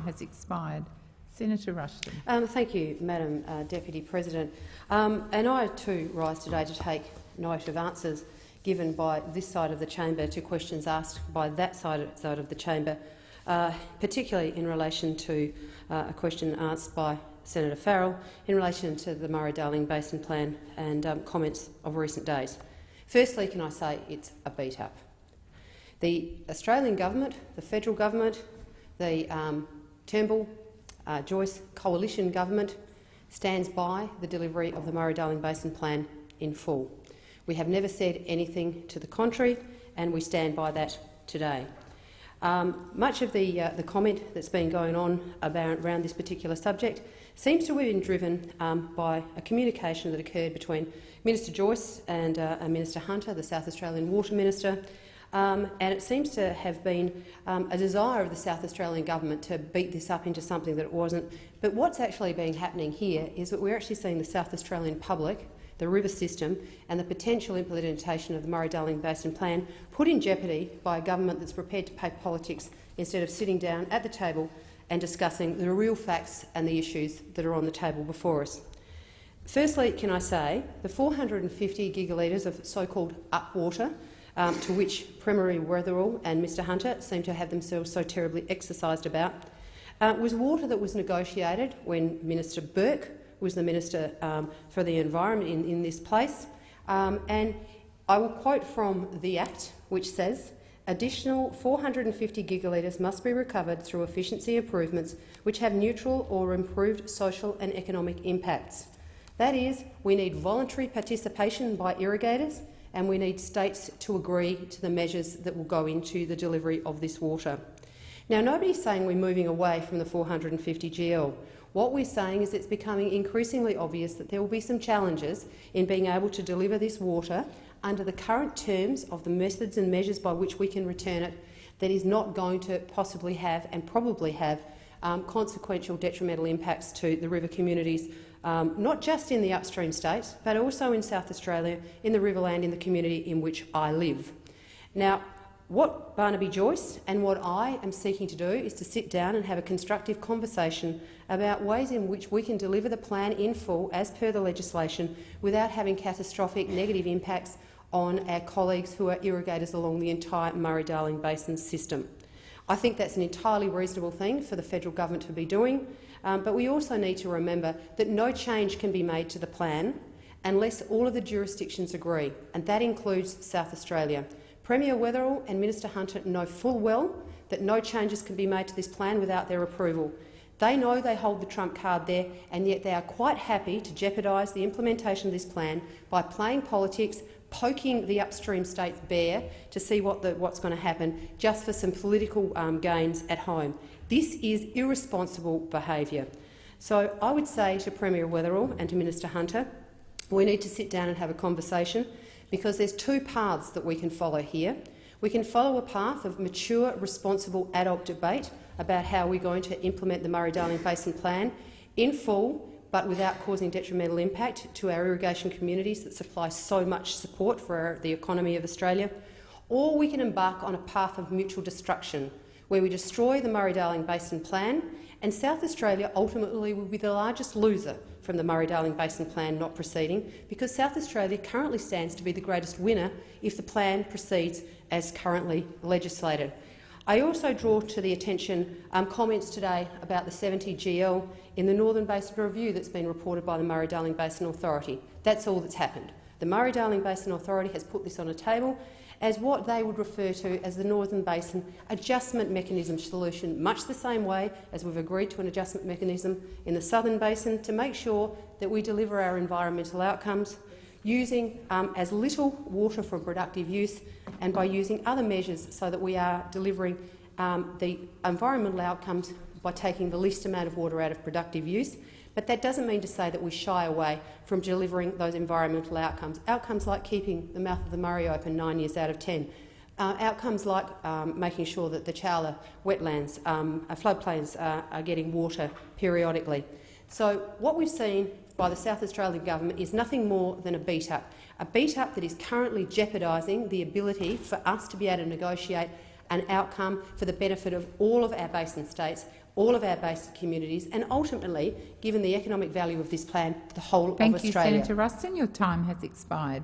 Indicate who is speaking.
Speaker 1: has expired. Senator Rushton.
Speaker 2: Thank you, Madam Deputy President. And I too rise today to take note of answers given by this side of the chamber to questions asked by that side of the chamber, particularly in relation to a question asked by Senator Farrell in relation to the Murray-Darling Basin Plan and comments of recent days. Firstly, can I say it's a beat-up. The Australian government, the federal government, the Turnbull-Joyce coalition government stands by the delivery of the Murray-Darling Basin Plan in full. We have never said anything to the contrary, and we stand by that today. Much of the comment that's been going on around this particular subject seems to have been driven by a communication that occurred between Minister Joyce and Minister Hunter, the South Australian Water Minister, and it seems to have been a desire of the South Australian government to beat this up into something that it wasn't. But what's actually been happening here is that we're actually seeing the South Australian public, the river system and the potential implementation of the Murray-Darling Basin Plan put in jeopardy by a government that's prepared to play politics instead of sitting down at the table and discussing the real facts and the issues that are on the table before us. Firstly, can I say the 450 gigalitres of so-called upwater to which Premier Weatherill and Mr Hunter seem to have themselves so terribly exercised about was water that was negotiated when Minister Burke was the Minister for the Environment in this place. And I will quote from the Act, which says, "Additional 450 gigalitres must be recovered through efficiency improvements which have neutral or improved social and economic impacts." That is, we need voluntary participation by irrigators and we need states to agree to the measures that will go into the delivery of this water. Now, nobody's saying we're moving away from the 450 GL. What we're saying is it's becoming increasingly obvious that there will be some challenges in being able to deliver this water under the current terms of the methods and measures by which we can return it that is not going to possibly have and probably have consequential detrimental impacts to the river communities, not just in the upstream states, but also in South Australia, in the Riverland, in the community in which I live. Now, what Barnaby Joyce and what I am seeking to do is to sit down and have a constructive conversation about ways in which we can deliver the plan in full as per the legislation without having catastrophic negative impacts on our colleagues who are irrigators along the entire Murray-Darling Basin system. I think that's an entirely reasonable thing for the federal government to be doing, but we also need to remember that no change can be made to the plan unless all of the jurisdictions agree, and that includes South Australia. Premier Weatherill and Minister Hunter know full well that no changes can be made to this plan without their approval. They know they hold the trump card there, and yet they are quite happy to jeopardise the implementation of this plan by playing politics, poking the upstream states bare to see what's going to happen just for some political gains at home. This is irresponsible behaviour. So I would say to Premier Weatherill and to Minister Hunter, we need to sit down and have a conversation, because there's two paths that we can follow here. We can follow a path of mature, responsible adult debate about how we're going to implement the Murray-Darling Basin Plan in full, but without causing detrimental impact to our irrigation communities that supply so much support for the economy of Australia. Or we can embark on a path of mutual destruction, where we destroy the Murray-Darling Basin Plan, and South Australia ultimately will be the largest loser from the Murray-Darling Basin Plan not proceeding, because South Australia currently stands to be the greatest winner if the plan proceeds as currently legislated. I also draw to the attention comments today about the 70 GL in the Northern Basin Review that's been reported by the Murray-Darling Basin Authority. That's all that's happened. The Murray-Darling Basin Authority has put this on a table as what they would refer to as the Northern Basin Adjustment Mechanism solution, much the same way as we've agreed to an adjustment mechanism in the Southern Basin to make sure that we deliver our environmental outcomes using as little water for productive use and by using other measures so that we are delivering the environmental outcomes by taking the least amount of water out of productive use. But that doesn't mean to say that we shy away from delivering those environmental outcomes. Outcomes like keeping the mouth of the Murray open 9 years out of 10. Outcomes like making sure that the Chowla wetlands, floodplains are getting water periodically. So what we've seen by the South Australian government is nothing more than a beat-up that is currently jeopardising the ability for us to be able to negotiate an outcome for the benefit of all of our basin states, all of our basin communities, and ultimately, given the economic value of this plan, the whole of
Speaker 1: Thank you,
Speaker 2: Australia.
Speaker 1: Senator Ruston. Your time has expired.